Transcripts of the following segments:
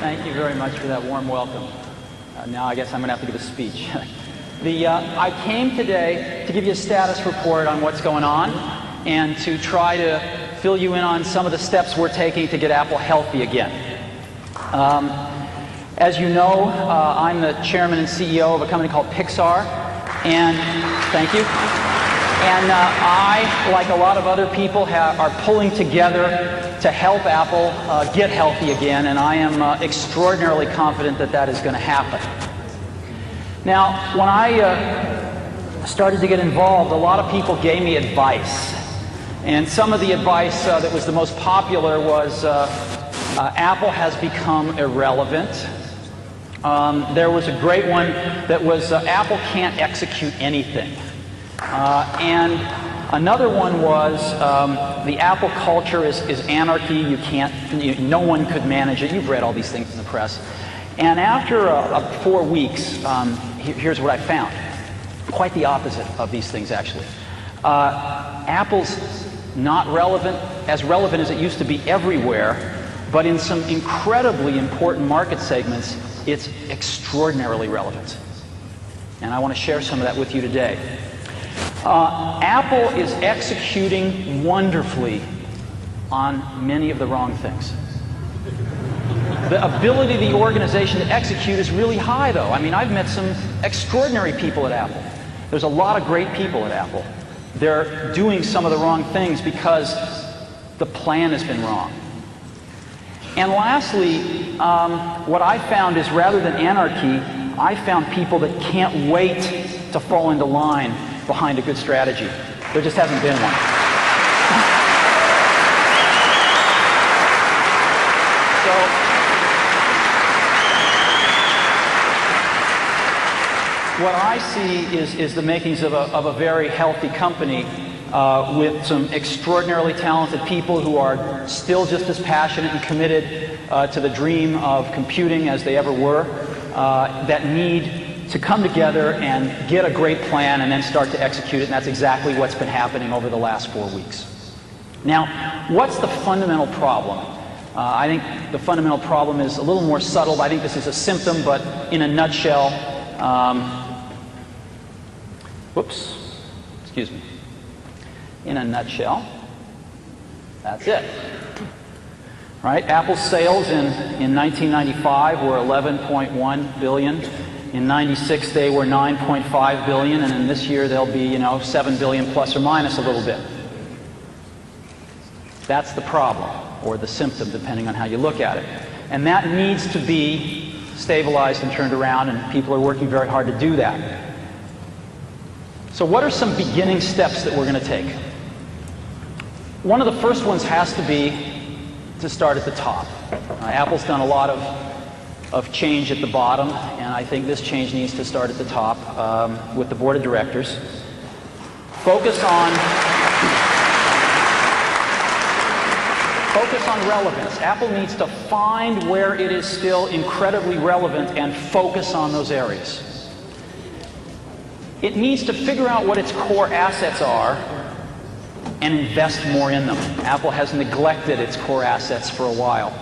Thank you very much for that warm welcome. Now I guess I'm going to have to give a speech. I came today to give you a status report on what's going on and to try to fill you in on some of the steps we're taking to get Apple healthy again. As you know, I'm the chairman and CEO of a company called Pixar, and thank you. And I, like a lot of other people, are pulling together to help Apple get healthy again, and I am extraordinarily confident that that is going to happen. Now, when I started to get involved, a lot of people gave me advice. And some of the advice that was the most popular was Apple has become irrelevant. There was a great one that was Apple can't execute anything. And another one was the Apple culture is anarchy. You can't, no one could manage it. You've read all these things in the press. And after 4 weeks, here's what I found. Quite the opposite of these things, actually. Apple's not as relevant as it used to be everywhere, but in some incredibly important market segments, it's extraordinarily relevant. And I want to share some of that with you today. Apple is executing wonderfully on many of the wrong things. The ability of the organization to execute is really high, though. I mean, I've met some extraordinary people at Apple. There's a lot of great people at Apple. They're doing some of the wrong things because the plan has been wrong. And lastly, what I found is rather than anarchy, I found people that can't wait to fall into line behind a good strategy. There just hasn't been one. So, what I see is the makings of a very healthy company with some extraordinarily talented people who are still just as passionate and committed to the dream of computing as they ever were, that need to come together and get a great plan and then start to execute it, and that's exactly what's been happening over the last 4 weeks. Now, what's the fundamental problem? I think the fundamental problem is a little more subtle. I think this is a symptom, but in a nutshell, excuse me. In a nutshell, that's it. Right? Apple's sales in 1995 were 11.1 billion. In 96, they were 9.5 billion, and in this year they'll be, 7 billion plus or minus a little bit. That's the problem, or the symptom, depending on how you look at it. And that needs to be stabilized and turned around, and people are working very hard to do that. So what are some beginning steps that we're going to take? One of the first ones has to be to start at the top. Apple's done a lot of change at the bottom, and I think this change needs to start at the top with the board of directors. Focus on relevance. Apple needs to find where it is still incredibly relevant and focus on those areas. It needs to figure out what its core assets are and invest more in them. Apple has neglected its core assets for a while.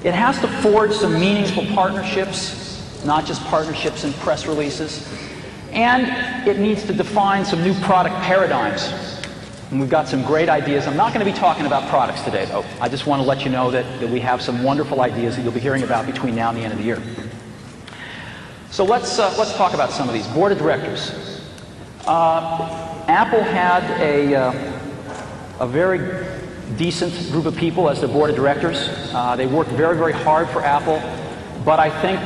It has to forge some meaningful partnerships, not just partnerships and press releases. And it needs to define some new product paradigms. And we've got some great ideas. I'm not going to be talking about products today, though. I just want to let you know that we have some wonderful ideas that you'll be hearing about between now and the end of the year. So let's talk about some of these. Board of directors. Apple had a very decent group of people as the board of directors. They worked very, very hard for Apple. But I think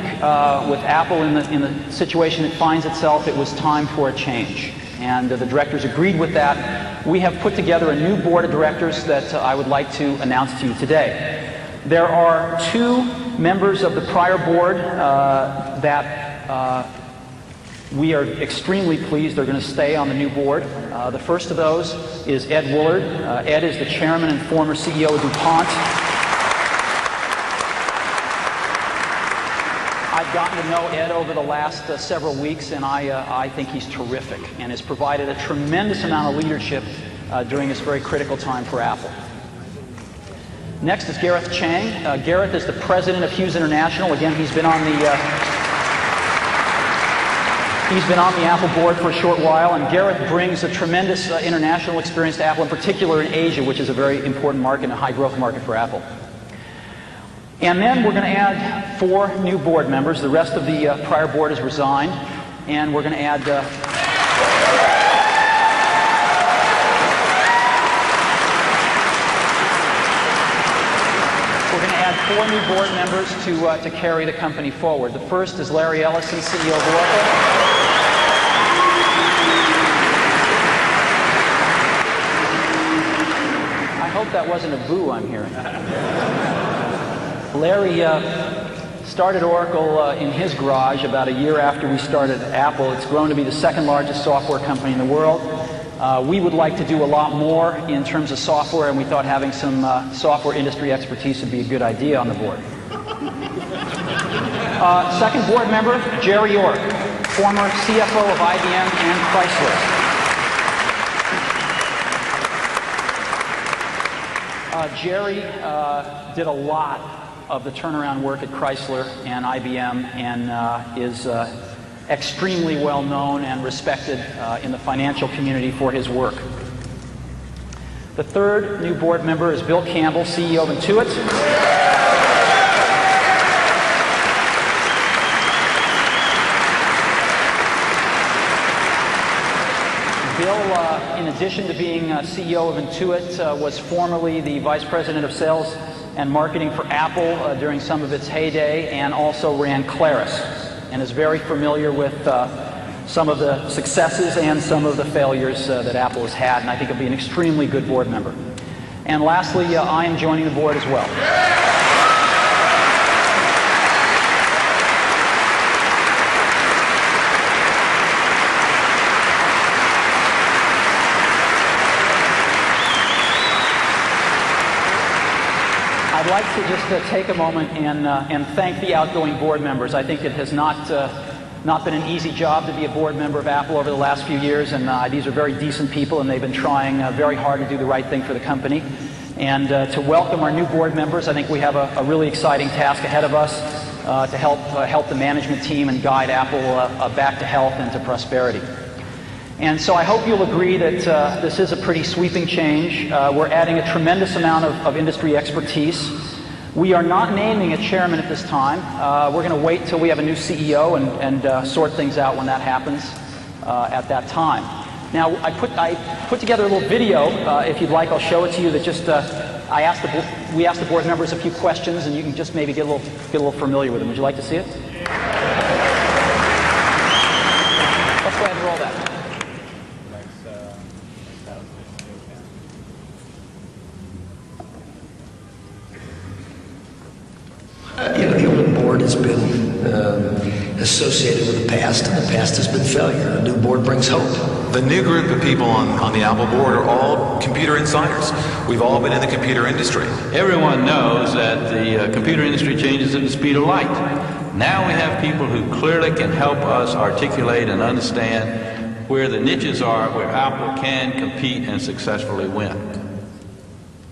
with Apple in the situation it finds itself, it was time for a change. And the directors agreed with that. We have put together a new board of directors that I would like to announce to you today. There are 2 members of the prior board that we are extremely pleased they're going to stay on the new board. The first of those is Ed Woolard. Ed is the chairman and former CEO of DuPont. I've gotten to know Ed over the last several weeks, and I think he's terrific and has provided a tremendous amount of leadership during this very critical time for Apple. Next is Gareth Chang. Gareth is the president of Hughes International. Again, he's been on the Apple board for a short while, and Gareth brings a tremendous international experience to Apple, in particular in Asia, which is a very important market and a high-growth market for Apple. And then we're going to add 4 new board members. The rest of the prior board has resigned, and we're going to add 4 new board members to carry the company forward. The first is Larry Ellison, CEO of Oracle. I hope that wasn't a boo I'm hearing. Larry started Oracle in his garage about a year after we started Apple. It's grown to be the second largest software company in the world. We would like to do a lot more in terms of software, and we thought having some software industry expertise would be a good idea on the board. Second board member, Jerry York, former CFO of IBM and Chrysler. Jerry did a lot of the turnaround work at Chrysler and IBM, and is extremely well known and respected in the financial community for his work. The third new board member is Bill Campbell, CEO of Intuit. Bill, in addition to being CEO of Intuit, was formerly the Vice President of Sales and Marketing for Apple during some of its heyday, and also ran Claris, and is very familiar with some of the successes and some of the failures that Apple has had, and I think he'll be an extremely good board member. And lastly, I am joining the board as well. I'd like to just take a moment and thank the outgoing board members. I think it has not been an easy job to be a board member of Apple over the last few years, and these are very decent people, and they've been trying very hard to do the right thing for the company. And to welcome our new board members, I think we have a really exciting task ahead of us to help the management team and guide Apple back to health and to prosperity. And so I hope you'll agree that this is a pretty sweeping change. We're adding a tremendous amount of industry expertise. We are not naming a chairman at this time. We're going to wait till we have a new CEO and sort things out when that happens at that time. Now, I put together a little video. If you'd like, I'll show it to you. That just we asked the board members a few questions, and you can just maybe get a little familiar with them. Would you like to see it? Let's go ahead and roll that. The old board has been associated with the past, and the past has been failure. A new board brings hope. The new group of people on the Apple board are all computer insiders. We've all been in the computer industry. Everyone knows that the computer industry changes at the speed of light. Now we have people who clearly can help us articulate and understand where the niches are, where Apple can compete and successfully win.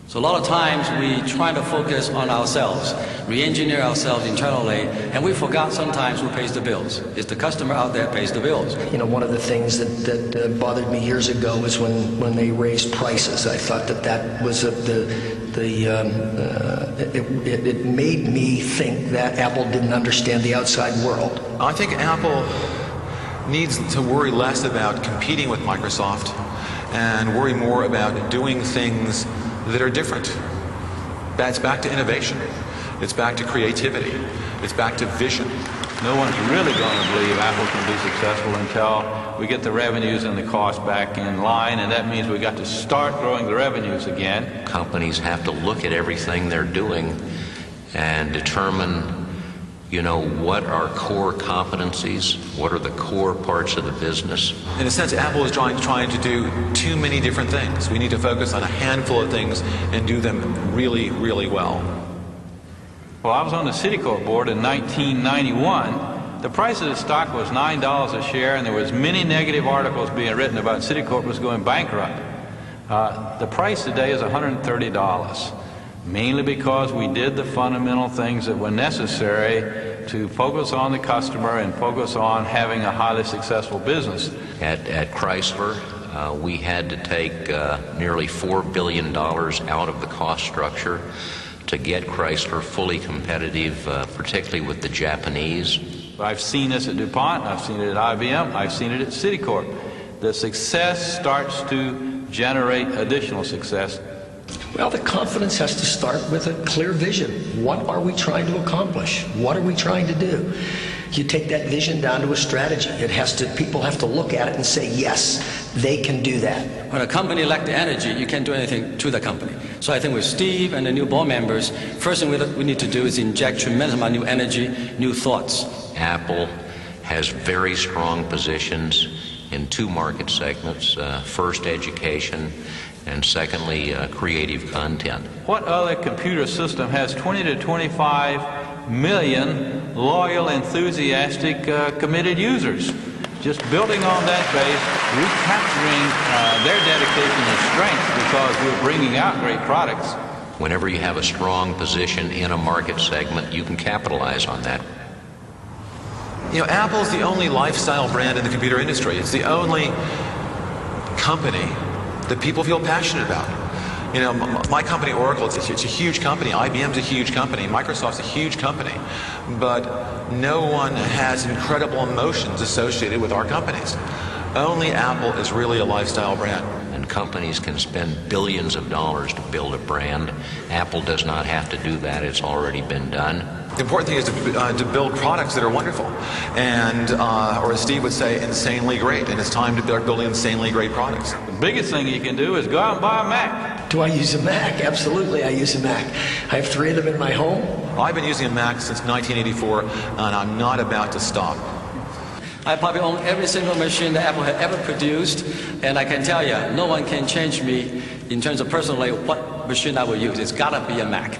So a lot of times we try to focus on ourselves, re-engineer ourselves internally, and we forgot sometimes who pays the bills. It's the customer out there pays the bills. You know, one of the things that bothered me years ago was when they raised prices. I thought that was it made me think that Apple didn't understand the outside world. I think Apple needs to worry less about competing with Microsoft and worry more about doing things that are different. That's back to innovation. It's back to creativity. It's back to vision. No one's really going to believe Apple can be successful until we get the revenues and the costs back in line, and that means we got to start growing the revenues again. Companies have to look at everything they're doing and determine, you know, what are core competencies, what are the core parts of the business. In a sense, Apple is trying to do too many different things. We need to focus on a handful of things and do them really, really well. Well, I was on the Citicorp board in 1991. The price of the stock was $9 a share, and there was many negative articles being written about Citicorp was going bankrupt. The price today is $130. mainly because we did the fundamental things that were necessary to focus on the customer and focus on having a highly successful business. At Chrysler, we had to take nearly $4 billion out of the cost structure to get Chrysler fully competitive, particularly with the Japanese. I've seen this at DuPont, I've seen it at IBM, I've seen it at Citicorp. The success starts to generate additional success. Well, the confidence has to start with a clear vision. What are we trying to accomplish? What are we trying to do? You take that vision down to a strategy. People have to look at it and say, yes, they can do that. When a company lacks the energy, you can't do anything to the company. So I think with Steve and the new board members, first thing we need to do is inject tremendous amount of new energy, new thoughts. Apple has very strong positions in two market segments. First, education, and secondly, creative content. What other computer system has 20 to 25 million loyal, enthusiastic, committed users? Just building on that base, recapturing their dedication and strength because we're bringing out great products. Whenever you have a strong position in a market segment, you can capitalize on that. You know, Apple's the only lifestyle brand in the computer industry. It's the only company that people feel passionate about. You know, my company, Oracle, it's a huge company. IBM's a huge company. Microsoft's a huge company. But no one has incredible emotions associated with our companies. Only Apple is really a lifestyle brand. And companies can spend billions of dollars to build a brand. Apple does not have to do that. It's already been done. The important thing is to build products that are wonderful and, or as Steve would say, insanely great. And it's time to start building insanely great products. The biggest thing you can do is go out and buy a Mac. Do I use a Mac? Absolutely, I use a Mac. I have 3 of them in my home. I've been using a Mac since 1984, and I'm not about to stop. I probably own every single machine that Apple had ever produced, and I can tell you, no one can change me in terms of personally what machine I will use. It's got to be a Mac.